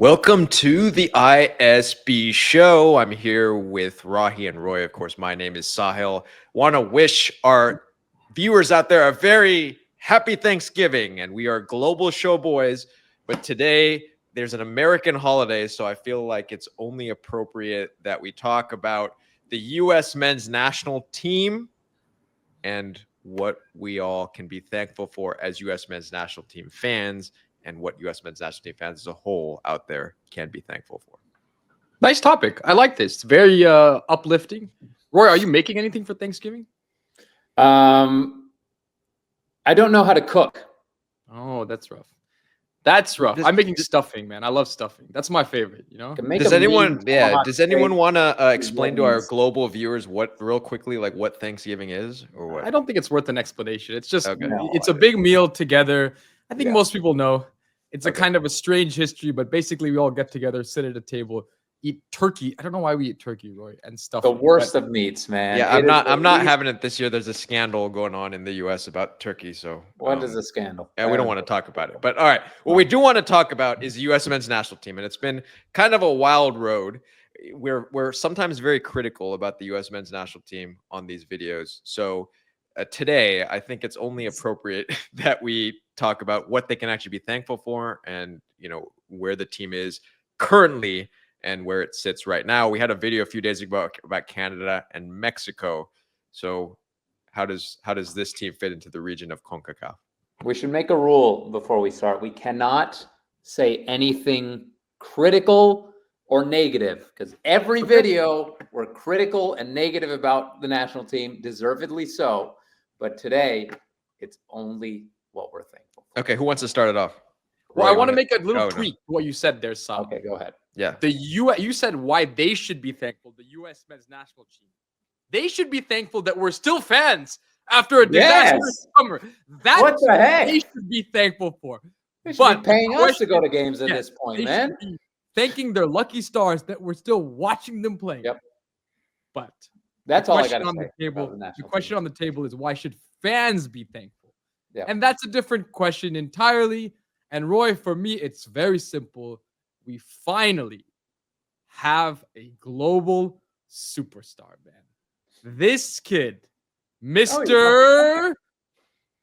Welcome to the ISB show. I'm here with Rahi and Roy. Of course, my name is Sahil. Want to wish our viewers out there a very happy Thanksgiving. And we are global show boys, but today there's an American holiday, so I feel like it's only appropriate that we talk about the U.S. men's national team and what we all can be thankful for as U.S. men's national team fans, and what U.S. men's national team fans as a whole out there can be thankful for. Nice topic. I like this. It's very uplifting. Roy, are you making anything for Thanksgiving? I don't know how to cook. Oh, that's rough. That's rough. I'm making stuffing, man. I love stuffing. That's my favorite, you know? Does anyone want to explain to our global viewers real quickly, what Thanksgiving is or what? I don't think it's worth an explanation. It's just, it's a big meal together. I think most people know. It's a kind of a strange history, but basically we all get together, sit at a table, eat turkey. I don't know why we eat turkey, Roy, and stuff. The worst of meats, man. Yeah, I'm not having it this year. There's a scandal going on in the U.S. about turkey. So what is a scandal? Yeah, we don't want to talk about it. But all right, what we do want to talk about is the U.S. men's national team, and it's been kind of a wild road. We're sometimes very critical about the U.S. men's national team on these videos. So today, I think it's only appropriate that we talk about what they can actually be thankful for, and where the team is currently and where it sits right now. We had a video a few days ago about Canada and Mexico. So how does this team fit into the region of CONCACAF? We should make a rule before we start. We cannot say anything critical or negative, because every video we're critical and negative about the national team, deservedly so. But today, it's only what we're thankful for. Okay, who wants to start it off? Well, I want to make a little tweak to what you said there, Sam. Okay, go ahead. Yeah. You said why they should be thankful, the U.S. men's national team. They should be thankful that we're still fans after a disastrous summer. That's what the heck they should be thankful for. They should be paying us to go to games at this point, man. Thanking their lucky stars that we're still watching them play. Yep. But that's all I got to say. The question on the table is, why should fans be thankful? Yeah. And that's a different question entirely. And Roy, for me, it's very simple. We finally have a global superstar, man. This kid, Mr.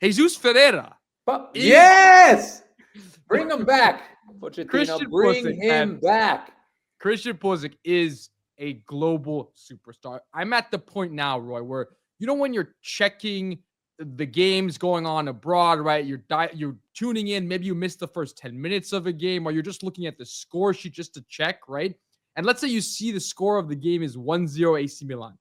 Jesus Ferreira. Yes! Bring him back. Christian bring him back. Christian Pulisic is a global superstar. I'm at the point now, Roy, where when you're checking the games going on abroad, right? You're tuning in. Maybe you missed the first 10 minutes of a game, or you're just looking at the score sheet just to check, right? And let's say you see the score of the game is 1-0 AC Milan.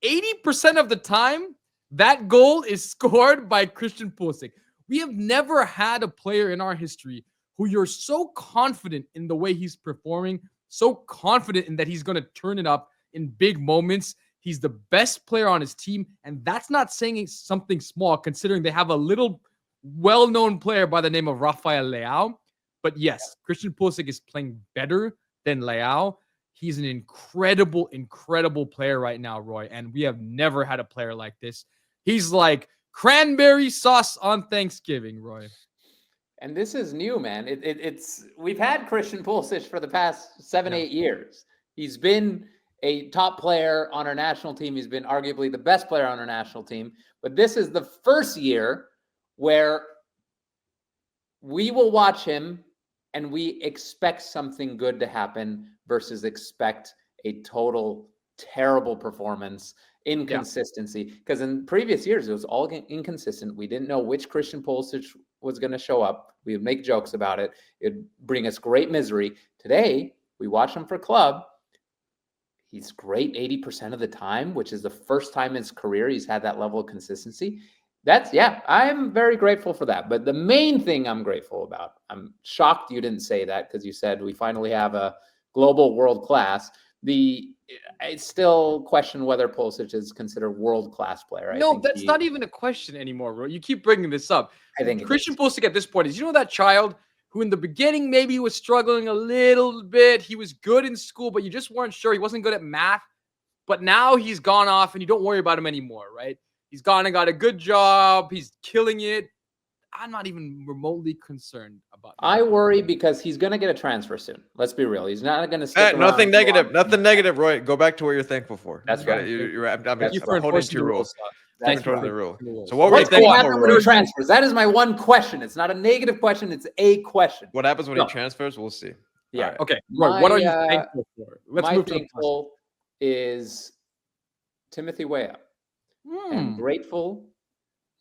80% of the time, that goal is scored by Christian Pulisic. We have never had a player in our history who you're so confident in the way he's performing, so confident in that he's going to turn it up in big moments. He's the best player on his team, and that's not saying something small, considering they have a little well-known player by the name of Rafael Leao. But yes, Christian Pulisic is playing better than Leao. He's an incredible, incredible player right now, Roy, and we have never had a player like this. He's like cranberry sauce on Thanksgiving, Roy. And this is new, man. We've had Christian Pulisic for the past 7-8 years. He's been a top player on our national team. He's been arguably the best player on our national team. But this is the first year where we will watch him and we expect something good to happen versus expect a total terrible performance, inconsistency. Because in previous years, it was all inconsistent. We didn't know which Christian Pulisic was going to show up. We would make jokes about it. It'd bring us great misery. Today, we watch him for club. He's great 80% of the time, which is the first time in his career he's had that level of consistency. I'm very grateful for that. But the main thing I'm grateful about, I'm shocked you didn't say that, because you said we finally have a global world class. I still question whether Pulisic is considered world-class player. No, that's not even a question anymore, bro. You keep bringing this up. I think Christian Pulisic at this point is, that child who in the beginning maybe was struggling a little bit. He was good in school, but you just weren't sure. He wasn't good at math. But now he's gone off and you don't worry about him anymore, right? He's gone and got a good job. He's killing it. I'm not even remotely concerned about that. I worry because he's going to get a transfer soon. Let's be real. He's not going to stick around. Nothing negative. Nothing negative, Roy. Go back to what you're thankful for. That's You gotta- right. I'm Thank you for holding to enforcing your the rules. rules. That's Controlling right. the rule. Rules. So what were you What's thankful going to for, happen when he Roy? transfers? That is my one question. It's not a negative question. It's a question. What happens when No. he transfers? We'll see. Yeah. All right. Okay, Roy, what are you thankful for? Let's my move to the thankful is Timothy Weah. And grateful,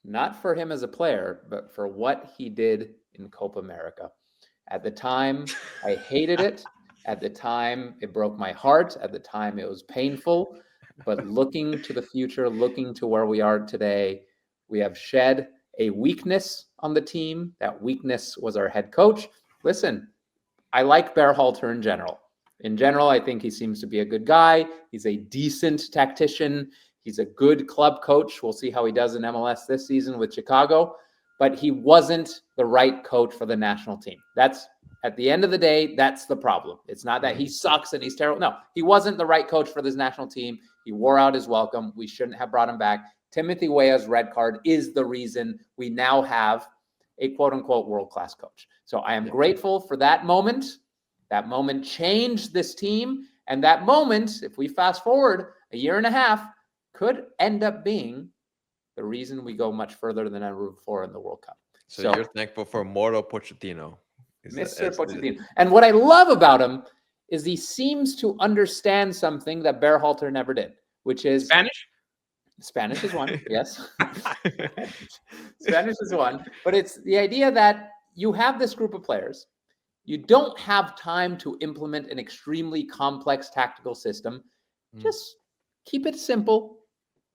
not for him as a player, but for what he did in Copa America. At the time, I hated it. At the time, it broke my heart. At the time, it was painful. But looking to the future, looking to where we are today, we have shed a weakness on the team. That weakness was our head coach. Listen, I like Berhalter in general. In general, I think he seems to be a good guy. He's a decent tactician. He's a good club coach. We'll see how he does in MLS this season with Chicago. But he wasn't the right coach for the national team. That's, at the end of the day, that's the problem. It's not that he sucks and he's terrible. No, he wasn't the right coach for this national team. He wore out his welcome. We shouldn't have brought him back. Timothy Weah's red card is the reason we now have a quote-unquote world-class coach. So I am grateful for that moment. That moment changed this team. And that moment, if we fast forward a year and a half, could end up being the reason we go much further than ever before in the World Cup. So you're thankful for Moro Pochettino. Mr. Pochettino. And what I love about him is he seems to understand something that Berhalter never did, which is Spanish? Spanish is one, yes. Spanish is one. But it's the idea that you have this group of players. You don't have time to implement an extremely complex tactical system. Just keep it simple,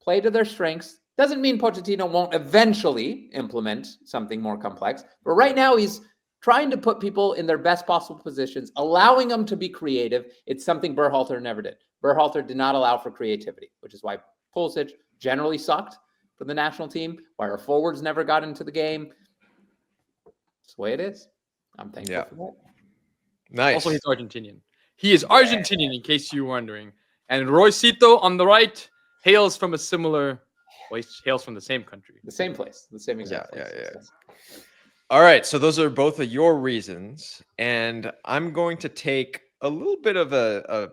play to their strengths. Doesn't mean Pochettino won't eventually implement something more complex. But right now, he's trying to put people in their best possible positions, allowing them to be creative. It's something Berhalter never did. Berhalter did not allow for creativity, which is why Pulisic generally sucked for the national team, why our forwards never got into the game. It's the way it is. I'm thankful for that. Nice. Also, he's Argentinian. He is Argentinian, in case you're wondering. And Roycito on the right hails from a similar, well, he hails from the same country. The same place, the same exact place. Yeah. All right, so those are both of your reasons, and I'm going to take a little bit of a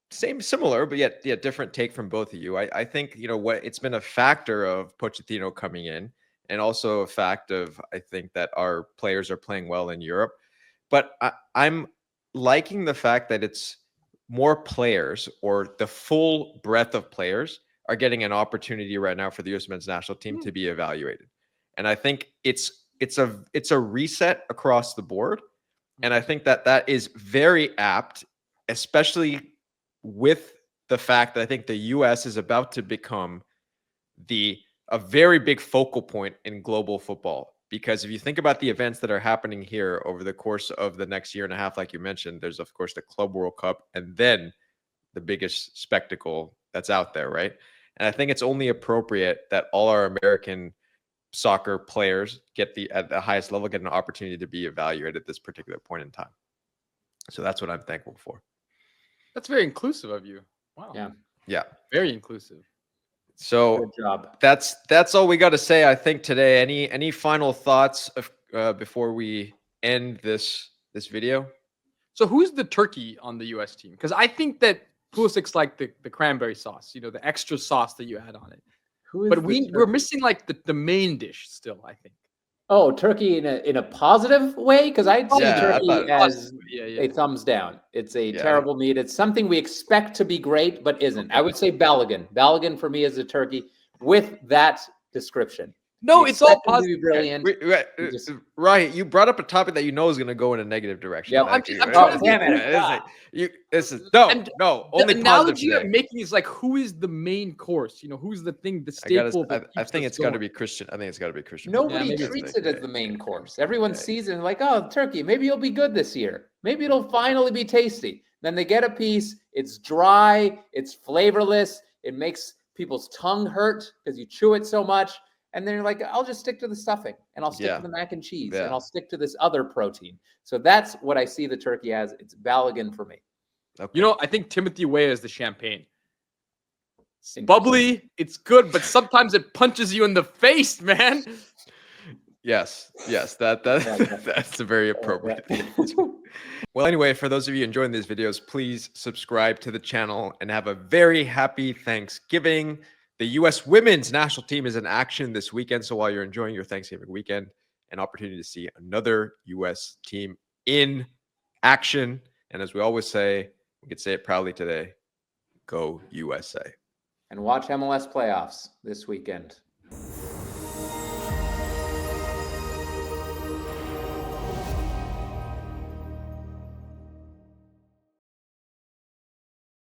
similar, but yet different take from both of you. I think, what it's been a factor of Pochettino coming in, and also a fact of, I think, that our players are playing well in Europe. But I'm liking the fact that it's more players, or the full breadth of players, are getting an opportunity right now for the U.S. men's national team to be evaluated. And I think it's a reset across the board. And I think that is very apt, especially with the fact that I think the U.S. is about to become a very big focal point in global football. Because if you think about the events that are happening here over the course of the next year and a half, like you mentioned, there's, of course, the Club World Cup, and then the biggest spectacle that's out there, right? And I think it's only appropriate that all our American soccer players at the highest level get an opportunity to be evaluated at this particular point in time. So that's what I'm thankful for. That's very inclusive of you. Wow. Yeah. Very inclusive. So good job. That's all we got to say, I think, today. Any final thoughts before we end this video? So who's the turkey on the U.S. team? Because I think that Pulisic's like the cranberry sauce, the extra sauce that you add on it. But we're missing like the main dish still, I think. Oh, turkey in a positive way? Because I'd see turkey as a thumbs down. It's a terrible meat. It's something we expect to be great, but isn't. I would say Balogun. Balogun for me is a turkey with that description. No, it's all positive. Brilliant. Right. You brought up a topic that is going to go in a negative direction. Yep. I'm trying to damn it. Only the positive analogy today. I'm making is like, who is the main course? Who's the thing, the staple? I think it's got to be Christian. I think it's got to be Christian. Nobody treats it as the main course. Everyone sees it and like, oh, turkey, maybe it'll be good this year. Maybe it'll finally be tasty. Then they get a piece. It's dry. It's flavorless. It makes people's tongue hurt because you chew it so much. And then you're like, I'll just stick to the stuffing, and I'll stick to the mac and cheese, and I'll stick to this other protein. So that's what I see the turkey as. It's Balogun for me. Okay. I think Timothy Weah is the champagne. It's bubbly, it's good, but sometimes it punches you in the face, man. Yes, that that's a very appropriate thing. Well, anyway, for those of you enjoying these videos, please subscribe to the channel and have a very happy Thanksgiving. The U.S. women's national team is in action this weekend, so while you're enjoying your Thanksgiving weekend, an opportunity to see another U.S. team in action. And as we always say, we could say it proudly today, go USA. And watch MLS playoffs this weekend.